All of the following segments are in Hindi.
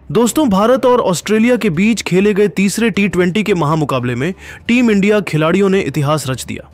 दोस्तों, भारत और ऑस्ट्रेलिया के बीच खेले गए तीसरे टी20 के महामुकाबले में टीम इंडिया खिलाड़ियों ने इतिहास रच दिया।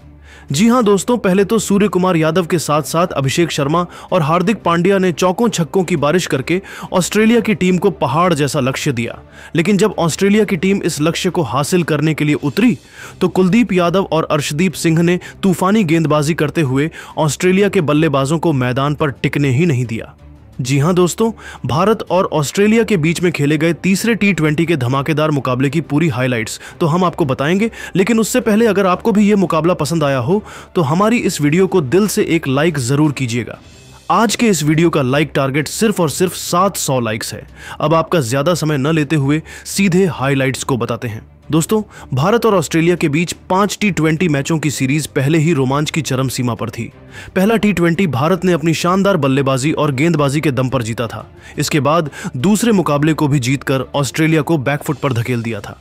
जी हां दोस्तों, पहले तो सूर्य कुमार यादव के साथ साथ अभिषेक शर्मा और हार्दिक पांड्या ने चौकों छक्कों की बारिश करके ऑस्ट्रेलिया की टीम को पहाड़ जैसा लक्ष्य दिया। लेकिन जब ऑस्ट्रेलिया की टीम इस लक्ष्य को हासिल करने के लिए उतरी तो कुलदीप यादव और अर्शदीप सिंह ने तूफानी गेंदबाजी करते हुए ऑस्ट्रेलिया के बल्लेबाजों को मैदान पर टिकने ही नहीं दिया। जी हां दोस्तों, भारत और ऑस्ट्रेलिया के बीच में खेले गए तीसरे टी20 के धमाकेदार मुकाबले की पूरी हाइलाइट्स तो हम आपको बताएंगे। लेकिन उससे पहले अगर आपको भी ये मुकाबला पसंद आया हो तो हमारी इस वीडियो को दिल से एक लाइक जरूर कीजिएगा। आज के इस वीडियो का लाइक टारगेट सिर्फ और सिर्फ 700 लाइक्स है। अब आपका ज्यादा समय न लेते हुए सीधे हाइलाइट्स को बताते हैं। दोस्तों, भारत और ऑस्ट्रेलिया के बीच 5 टी20 मैचों की सीरीज पहले ही रोमांच की चरम सीमा पर थी। पहला टी20 भारत ने अपनी शानदार बल्लेबाजी और गेंदबाजी के दम पर जीता था। इसके बाद दूसरे मुकाबले को भी जीतकर ऑस्ट्रेलिया को बैकफुट पर धकेल दिया था।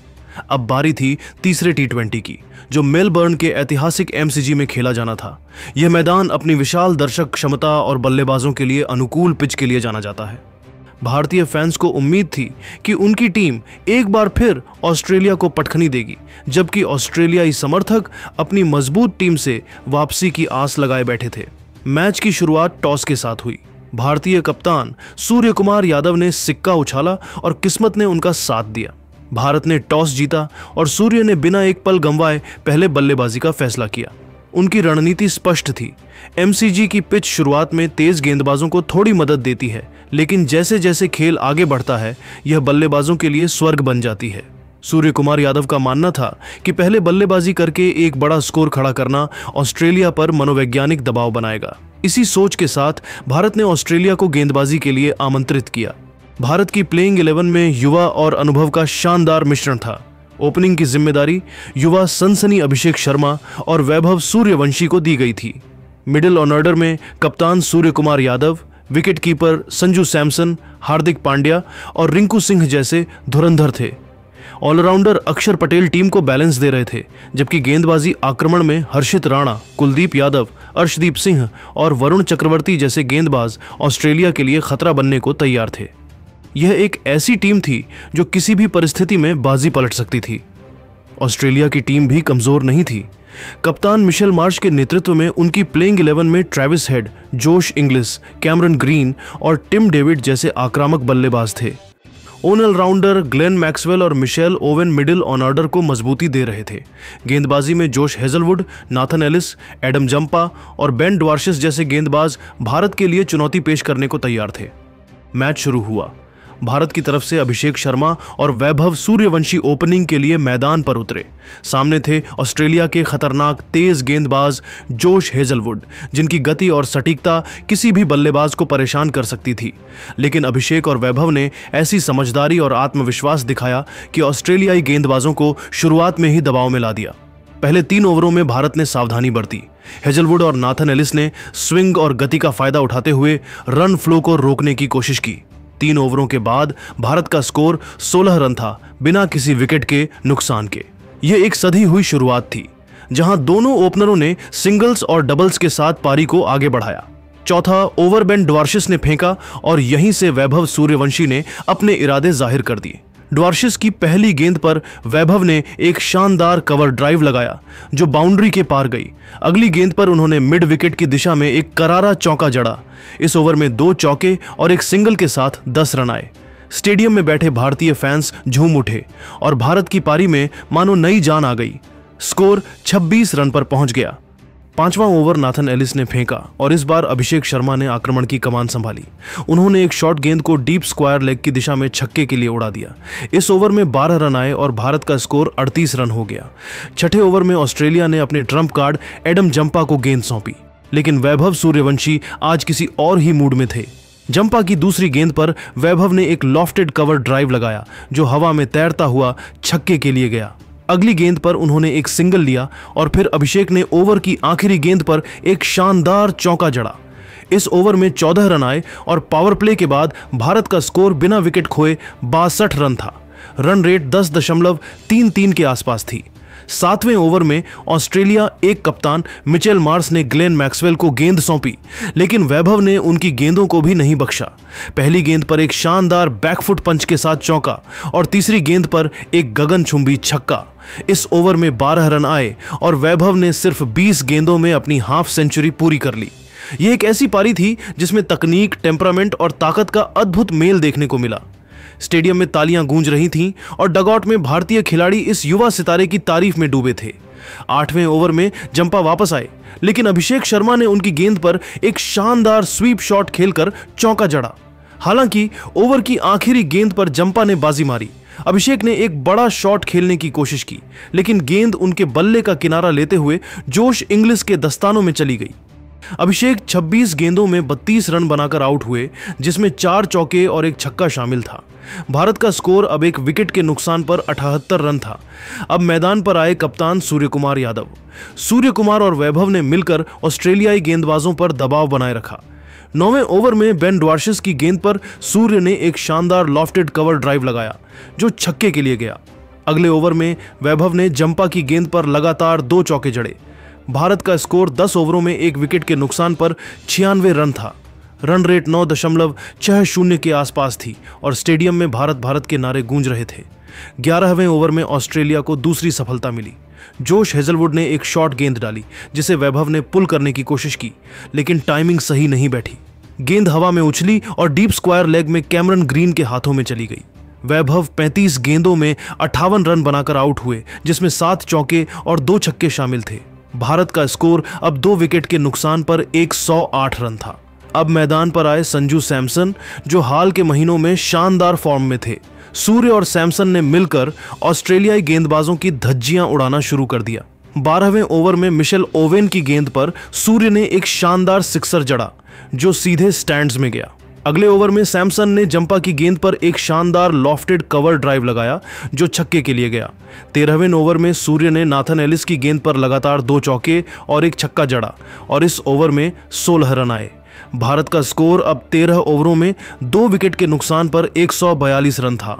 अब बारी थी तीसरे टी20 की, जो मेलबर्न के ऐतिहासिक एमसीजी में खेला जाना था। यह मैदान अपनी विशाल दर्शक क्षमता और बल्लेबाजों के लिए अनुकूल पिच के लिए जाना जाता है। भारतीय फैंस को उम्मीद थी कि उनकी टीम एक बार फिर ऑस्ट्रेलिया को पटखनी देगी, जबकि ऑस्ट्रेलियाई समर्थक अपनी मजबूत टीम से वापसी की आस लगाए बैठे थे। मैच की शुरुआत टॉस के साथ हुई। भारतीय कप्तान सूर्य कुमार यादव ने सिक्का उछाला और किस्मत ने उनका साथ दिया। भारत ने टॉस जीता और सूर्य ने बिना एक पल गंवाए पहले बल्लेबाजी का फैसला किया। उनकी रणनीति स्पष्ट थी। एमसीजी की पिच शुरुआत में तेज गेंदबाजों को थोड़ी मदद देती है, लेकिन जैसे जैसे खेल आगे बढ़ता है यह बल्लेबाजों के लिए स्वर्ग बन जाती है। सूर्य कुमार यादव का मानना था कि पहले बल्लेबाजी करके एक बड़ा स्कोर खड़ा करना ऑस्ट्रेलिया पर मनोवैज्ञानिक दबाव बनाएगा। इसी सोच के साथ भारत ने ऑस्ट्रेलिया को गेंदबाजी के लिए आमंत्रित किया। भारत की प्लेइंग 11 में युवा और अनुभव का शानदार मिश्रण था। ओपनिंग की जिम्मेदारी युवा सनसनी अभिषेक शर्मा और वैभव सूर्यवंशी को दी गई थी। मिडिल ऑर्डर में कप्तान सूर्य कुमार यादव, विकेट कीपर संजू सैमसन, हार्दिक पांड्या और रिंकू सिंह जैसे धुरंधर थे। ऑलराउंडर अक्षर पटेल टीम को बैलेंस दे रहे थे, जबकि गेंदबाजी आक्रमण में हर्षित राणा, कुलदीप यादव, अर्शदीप सिंह और वरुण चक्रवर्ती जैसे गेंदबाज ऑस्ट्रेलिया के लिए खतरा बनने को तैयार थे। यह एक ऐसी टीम थी जो किसी भी परिस्थिति में बाजी पलट सकती थी। ऑस्ट्रेलिया की टीम भी कमजोर नहीं थी। कप्तान मिशेल मार्श के नेतृत्व में उनकी प्लेइंग 11 में Travis head, Josh Inglis, Cameron green और टिम डेविड जैसे आक्रामक बल्लेबाज थे। ऑलराउंडर ग्लेन मैक्सवेल और मिशेल ओवेन मिडिल ऑर्डर को मजबूती दे रहे थे। गेंदबाजी में Josh Hazlewood, Nathan Ellis, Adam Zampa और बेन ड्वार्शिस जैसे गेंदबाज भारत के लिए चुनौती पेश करने को तैयार थे। मैच शुरू हुआ। भारत की तरफ से अभिषेक शर्मा और वैभव सूर्यवंशी ओपनिंग के लिए मैदान पर उतरे। सामने थे ऑस्ट्रेलिया के खतरनाक तेज गेंदबाज जोश हेजलवुड, जिनकी गति और सटीकता किसी भी बल्लेबाज को परेशान कर सकती थी। लेकिन अभिषेक और वैभव ने ऐसी समझदारी और आत्मविश्वास दिखाया कि ऑस्ट्रेलियाई गेंदबाजों को शुरुआत में ही दबाव में ला दिया। पहले 3 ओवरों में भारत ने सावधानी बरती। हेजलवुड और नाथन एलिस ने स्विंग और गति का फायदा उठाते हुए रन फ्लो को रोकने की कोशिश की। 3 ओवरों के बाद भारत का स्कोर 16 रन था, बिना किसी विकेट के नुकसान के। यह एक सधी हुई शुरुआत थी, जहां दोनों ओपनरों ने सिंगल्स और डबल्स के साथ पारी को आगे बढ़ाया। चौथा ओवर बेन ड्वार्शिस ने फेंका और यहीं से वैभव सूर्यवंशी ने अपने इरादे जाहिर कर दिए। ड्वार्शिस की पहली गेंद पर वैभव ने एक शानदार कवर ड्राइव लगाया जो बाउंड्री के पार गई। अगली गेंद पर उन्होंने मिड विकेट की दिशा में एक करारा चौका जड़ा। इस ओवर में 2 चौके और एक सिंगल के साथ 10 रन आए। स्टेडियम में बैठे भारतीय फैंस झूम उठे और भारत की पारी में मानो नई जान आ गई। स्कोर 26 रन पर पहुंच गया। 5वां ओवर नाथन एलिस ने फेंका और इस बार अभिषेक शर्मा ने आक्रमण की कमान संभाली। उन्होंने एक शॉर्ट गेंद को डीप स्क्वायर लेग की दिशा में छक्के के लिए उड़ा दिया। इस ओवर में 12 रन आए और भारत का स्कोर 38 रन हो गया। 6ठे ओवर में ऑस्ट्रेलिया ने अपने ट्रम्प कार्ड एडम जंपा को गेंद सौंपी, लेकिन वैभव सूर्यवंशी आज किसी और ही मूड में थे। जंपा की दूसरी गेंद पर वैभव ने एक लॉफ्टेड कवर ड्राइव लगाया जो हवा में तैरता हुआ छक्के के लिए गया। अगली गेंद पर उन्होंने एक सिंगल लिया और फिर अभिषेक ने ओवर की आखिरी गेंद पर एक शानदार चौका जड़ा। इस ओवर में 14 रन आए और पावर प्ले के बाद भारत का स्कोर बिना विकेट खोए 62 रन था। रन रेट 10.33 के आसपास थी। 7वें ओवर में ऑस्ट्रेलिया एक कप्तान मिचेल मार्श ने ग्लेन मैक्सवेल को गेंद सौंपी, लेकिन वैभव ने उनकी गेंदों को भी नहीं बख्शा। पहली गेंद पर एक शानदार बैकफुट पंच के साथ चौका और तीसरी गेंद पर एक गगनचुंबी छक्का। इस ओवर में 12 रन आए और वैभव ने सिर्फ 20 गेंदों में अपनी हाफ सेंचुरी पूरी कर ली। यह एक ऐसी पारी थी जिसमें तकनीक, टेम्परामेंट और ताकत का अद्भुत मेल देखने को मिला। स्टेडियम में तालियां गूंज रही थीं और डगआउट में भारतीय खिलाड़ी इस युवा सितारे की तारीफ में डूबे थे। 8वें ओवर में जंपा वापस आए, लेकिन अभिषेक शर्मा ने उनकी गेंद पर एक शानदार स्वीप शॉट खेलकर चौका जड़ा। हालांकि ओवर की आखिरी गेंद पर जंपा ने बाजी मारी। अभिषेक ने एक बड़ा शॉट खेलने की कोशिश की, लेकिन गेंद उनके बल्ले का किनारा लेते हुए जोश इंग्लिश के दस्तानों में चली गई। अभिषेक 26 गेंदों में 32 रन बनाकर आउट हुए, जिसमें 4 चौके और एक छक्का शामिल था। भारत का स्कोर अब एक विकेट के नुकसान पर 78 रन था। अब मैदान पर आए कप्तान सूर्य कुमार यादव। सूर्य कुमार और वैभव ने मिलकर ऑस्ट्रेलियाई गेंदबाजों पर दबाव बनाए रखा। 9वें ओवर में बेन ड्वार्शिस की गेंद पर सूर्य ने एक शानदार लॉफ्टेड कवर ड्राइव लगाया, जो छक्के के लिए गया। अगले ओवर में वैभव ने जंपा की गेंद पर लगातार 2 चौके जड़े। भारत का स्कोर 10 ओवरों में एक विकेट के नुकसान पर 96 रन था। रन रेट 9.60 के आसपास थी और स्टेडियम में भारत भारत के नारे गूंज रहे थे। 11वें ओवर में ऑस्ट्रेलिया को दूसरी सफलता मिली। जोश हेजलवुड ने एक शॉर्ट गेंद डाली, जिसे वैभव ने पुल करने की कोशिश की, लेकिन टाइमिंग सही नहीं बैठी। गेंद हवा में उछली और डीप स्क्वायर लेग में कैमरन ग्रीन के हाथों में चली गई। वैभव 35 गेंदों में 58 रन बनाकर आउट हुए, जिसमें 7 चौके और 2 छक्के शामिल थे। भारत का स्कोर अब 2 विकेट के नुकसान पर 108 रन था। अब मैदान पर आए संजू सैमसन, जो हाल के महीनों में शानदार फॉर्म में थे। सूर्य और सैमसन ने मिलकर ऑस्ट्रेलियाई गेंदबाजों की धज्जियां उड़ाना शुरू कर दिया। 12वें ओवर में मिशेल ओवेन की गेंद पर सूर्य ने एक शानदार सिक्सर जड़ा, जो सीधे स्टैंड्स में गया। अगले ओवर में सैमसन ने जंपा की गेंद पर एक शानदार लॉफ्टेड कवर ड्राइव लगाया, जो छक्के के लिए गया। 13वें ओवर में सूर्य ने नाथन एलिस की गेंद पर लगातार 2 चौके और एक छक्का जड़ा और इस ओवर में 16 रन आए। भारत का स्कोर अब 13 ओवरों में 2 विकेट के नुकसान पर 142 रन था।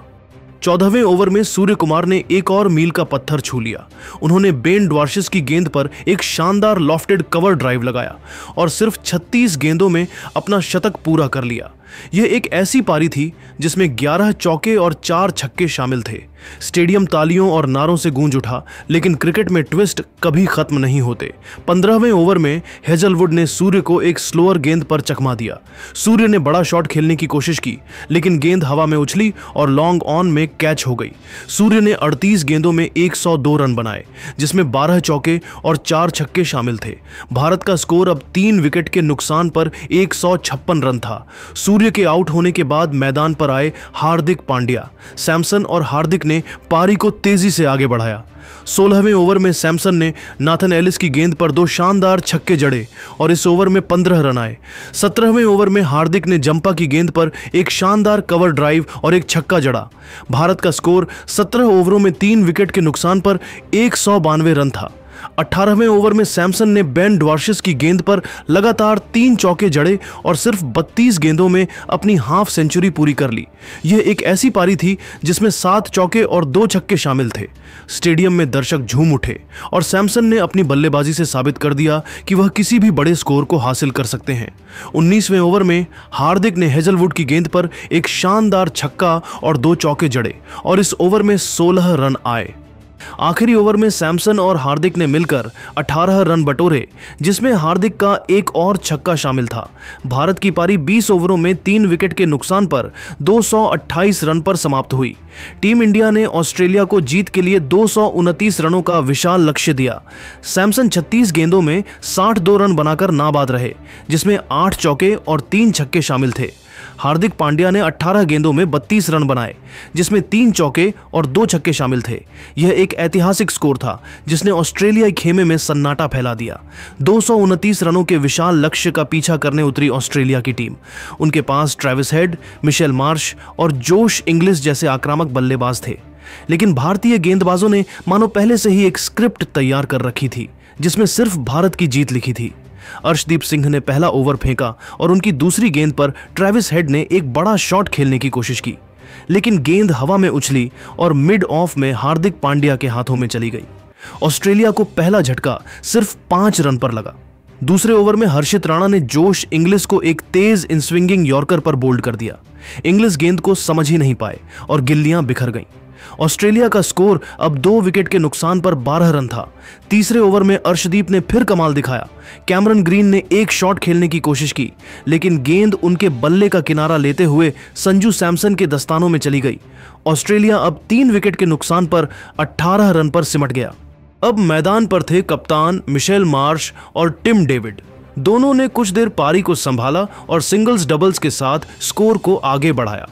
14वें ओवर में सूर्य कुमार ने एक और मील का पत्थर छू लिया। उन्होंने बेन ड्वार्शिस की गेंद पर एक शानदार लॉफ्टेड कवर ड्राइव लगाया और सिर्फ 36 गेंदों में अपना शतक पूरा कर लिया। यह एक ऐसी पारी थी जिसमें 11 चौके और 4 छक्के शामिल थे। स्टेडियम तालियों और नारों से गूंज उठा, लेकिन क्रिकेट में ट्विस्ट कभी खत्म नहीं होते। 15वें ओवर में हेजलवुड ने सूर्य को एक स्लोअर गेंद पर चकमा दिया। सूर्य ने बड़ा शॉट खेलने की कोशिश की, लेकिन गेंद हवा में उछली और लॉन्ग ऑन में कैच हो गई। सूर्य ने 38 गेंदों में 102 रन बनाए, जिसमें 12 चौके और 4 छक्के शामिल थे। भारत का स्कोर अब 3 विकेट के नुकसान पर 156 रन था। सूर्य के आउट होने के बाद मैदान पर आए हार्दिक पांड्या। सैमसन और हार्दिक ने पारी को तेजी से आगे बढ़ाया। 16वें ओवर में सैमसन ने नाथन एलिस की गेंद पर 2 शानदार छक्के जड़े और इस ओवर में 15 रन आए। 17वें ओवर में हार्दिक ने जंपा की गेंद पर एक शानदार कवर ड्राइव और एक छक्का जड़ा। भारत का स्कोर 17 ओवरों में 3 विकेट के नुकसान पर 192 रन था। 18वें ओवर में सैमसन ने बेन ड्वार्शिस की गेंद पर लगातार 3 चौके जड़े और सिर्फ 32 गेंदों में अपनी हाफ सेंचुरी पूरी कर ली। यह एक ऐसी पारी थी जिसमें 7 चौके और 2 छक्के शामिल थे। स्टेडियम में दर्शक झूम उठे और सैमसन ने अपनी बल्लेबाजी से साबित कर दिया कि वह किसी भी बड़े स्कोर को हासिल कर सकते हैं। 19वें ओवर में हार्दिक ने हेजलवुड की गेंद पर एक शानदार छक्का और 2 चौके जड़े और इस ओवर में 16 रन आए। आखिरी ओवर में सैमसन और हार्दिक ने मिलकर 18 रन बटोरे, जिसमें हार्दिक का एक और छक्का शामिल था। भारत की पारी 20 ओवरों में 3 विकेट के नुकसान पर 228 रन पर समाप्त हुई। टीम इंडिया ने ऑस्ट्रेलिया को जीत के लिए 229 रनों का विशाल लक्ष्य दिया। सैमसन 36 गेंदों में 62 रन बनाकर नाबाद रहे, जिसमें 8 चौके और 3 छक्के शामिल थे। हार्दिक पांड्या ने 18 गेंदों में 32 रन बनाए, जिसमें 3 चौके और 2 छक्के शामिल थे। यह एक ऐतिहासिक स्कोर था जिसने ऑस्ट्रेलियाई खेमे में सन्नाटा फैला दिया। 229 रनों के विशाल लक्ष्य का पीछा करने उतरी ऑस्ट्रेलिया की टीम। उनके पास ट्रेविस हेड, मिशेल मार्श और जोश इंग्लिश जैसे आक्रामक बल्लेबाज थे, लेकिन भारतीय गेंदबाजों ने मानो पहले से ही एक स्क्रिप्ट तैयार कर रखी थी जिसमें सिर्फ भारत की जीत लिखी थी। अर्शदीप सिंह ने पहला ओवर फेंका और उनकी दूसरी गेंद पर ट्रेविस हेड ने एक बड़ा शॉट खेलने की कोशिश की, लेकिन गेंद हवा में उछली और मिड ऑफ में हार्दिक पांड्या के हाथों में चली गई। ऑस्ट्रेलिया को पहला झटका सिर्फ 5 रन पर लगा। दूसरे ओवर में हर्षित राणा ने जोश इंग्लिश को एक तेज इन स्विंगिंग यॉर्कर पर बोल्ड कर दिया। इंग्लिश गेंद को समझ ही नहीं पाए और गिल्लियां बिखर गईं। ऑस्ट्रेलिया का स्कोर अब 2 विकेट के नुकसान पर 12 रन था। तीसरे ओवर में अर्शदीप ने फिर कमाल दिखाया। कैमरन ग्रीन ने एक शॉट खेलने की कोशिश की, लेकिन गेंद उनके बल्ले का किनारा लेते हुए संजू सैमसन के दस्तानों में चली गई। ऑस्ट्रेलिया अब 3 विकेट के नुकसान पर 18 रन पर सिमट गया। अब मैदान पर थे कप्तान मिशेल मार्श और टिम डेविड। दोनों ने कुछ देर पारी को संभाला और सिंगल्स डबल्स के साथ स्कोर को आगे बढ़ाया।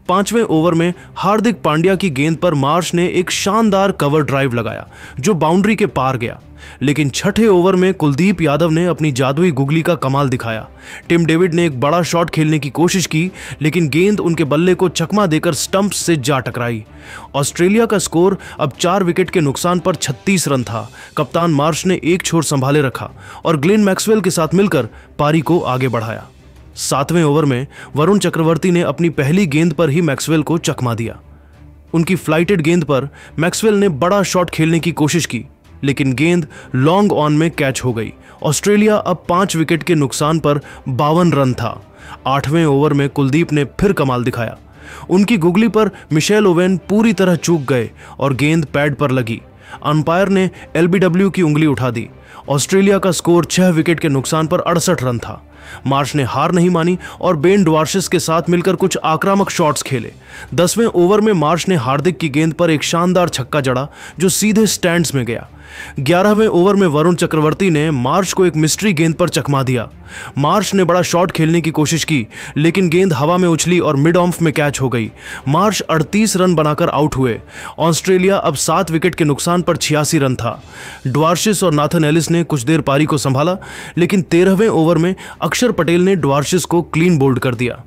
5वें ओवर में हार्दिक पांड्या की गेंद पर मार्श ने एक शानदार कवर ड्राइव लगाया जो बाउंड्री के पार गया, लेकिन 6ठे ओवर में कुलदीप यादव ने अपनी जादुई गुगली का कमाल दिखाया। टिम डेविड ने एक बड़ा शॉट खेलने की कोशिश की, लेकिन गेंद उनके बल्ले को चकमा देकर स्टंप्स से जा टकराई। ऑस्ट्रेलिया का स्कोर अब 4 विकेट के नुकसान पर 36 रन था। कप्तान मार्श ने एक छोर संभाले रखा और ग्लेन मैक्सवेल के साथ मिलकर पारी को आगे बढ़ाया। 7वें ओवर में वरुण चक्रवर्ती ने अपनी पहली गेंद पर ही मैक्सवेल को चकमा दिया। उनकी फ्लाइटेड गेंद पर मैक्सवेल ने बड़ा शॉट खेलने की कोशिश की, लेकिन गेंद लॉन्ग ऑन में कैच हो गई। ऑस्ट्रेलिया अब 5 विकेट के नुकसान पर 52 रन था। 8वें ओवर में कुलदीप ने फिर कमाल दिखाया। उनकी गुगली पर मिशेल ओवेन पूरी तरह चूक गए और गेंद पैड पर लगी। अंपायर ने LBW की उंगली उठा दी। ऑस्ट्रेलिया का स्कोर 6 विकेट के नुकसान पर 68 रन था। मार्श ने हार नहीं मानी और बेन ड्वार्शिस के साथ मिलकर कुछ आक्रामक शॉट्स खेले। 10वें ओवर में मार्श ने हार्दिक की गेंद पर एक शानदार छक्का जड़ा जो सीधे स्टैंड्स में गया। 11वें ओवर में वरुण चक्रवर्ती ने मार्श को एक मिस्ट्री गेंद पर चकमा दिया। मार्श ने बड़ा शॉट खेलने की कोशिश की, लेकिन गेंद हवा में उछली और मिड ऑफ में कैच हो गई। मार्श 38 रन बनाकर आउट हुए। ऑस्ट्रेलिया अब 7 विकेट के नुकसान पर 86 रन था। ड्वार्शिस और नाथन एलिस ने कुछ देर पारी को संभाला, लेकिन 13वें ओवर में अक्षर पटेल ने ड्वार्शिस को क्लीन बोल्ड कर दिया।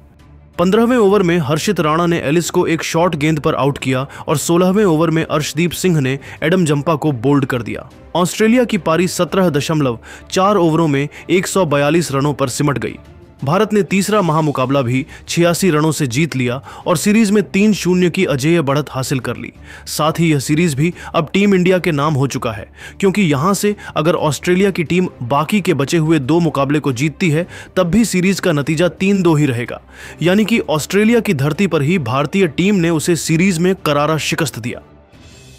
15वें ओवर में हर्षित राणा ने एलिस को एक शॉर्ट गेंद पर आउट किया और 16वें ओवर में अर्शदीप सिंह ने एडम जंपा को बोल्ड कर दिया। ऑस्ट्रेलिया की पारी 17.4 ओवरों में 142 रनों पर सिमट गई। भारत ने तीसरा महामुकाबला भी 86 रनों से जीत लिया और सीरीज में 3-0 की अजेय बढ़त हासिल कर ली। साथ ही यह सीरीज भी अब टीम इंडिया के नाम हो चुका है, क्योंकि यहां से अगर ऑस्ट्रेलिया की टीम बाकी के बचे हुए 2 मुकाबले को जीतती है तब भी सीरीज का नतीजा 3-2 ही रहेगा। यानी कि ऑस्ट्रेलिया की धरती पर ही भारतीय टीम ने उसे सीरीज में करारा शिकस्त दिया।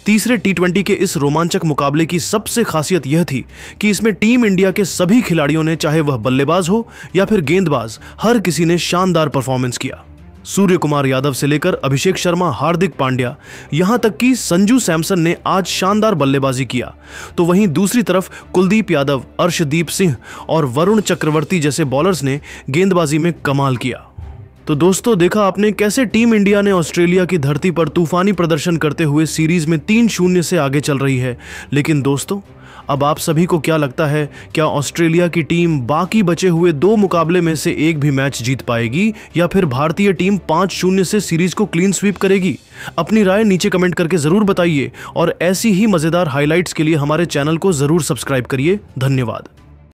तीसरे T20 के इस रोमांचक मुकाबले की सबसे खासियत यह थी कि इसमें टीम इंडिया के सभी खिलाड़ियों ने, चाहे वह बल्लेबाज हो या फिर गेंदबाज, हर किसी ने शानदार परफॉर्मेंस किया। सूर्य कुमार यादव से लेकर अभिषेक शर्मा, हार्दिक पांड्या, यहां तक कि संजू सैमसन ने आज शानदार बल्लेबाजी किया। तो वहीं दूसरी तरफ कुलदीप यादव, अर्शदीप सिंह और वरुण चक्रवर्ती जैसे बॉलर्स ने गेंदबाजी में कमाल किया। तो दोस्तों, देखा आपने कैसे टीम इंडिया ने ऑस्ट्रेलिया की धरती पर तूफानी प्रदर्शन करते हुए सीरीज में 3-0 से आगे चल रही है। लेकिन दोस्तों, अब आप सभी को क्या लगता है, क्या ऑस्ट्रेलिया की टीम बाकी बचे हुए 2 मुकाबले में से एक भी मैच जीत पाएगी या फिर भारतीय टीम 5-0 से सीरीज को क्लीन स्वीप करेगी? अपनी राय नीचे कमेंट करके जरूर बताइए और ऐसी ही मजेदार हाइलाइट्स के लिए हमारे चैनल को जरूर सब्सक्राइब करिए। धन्यवाद।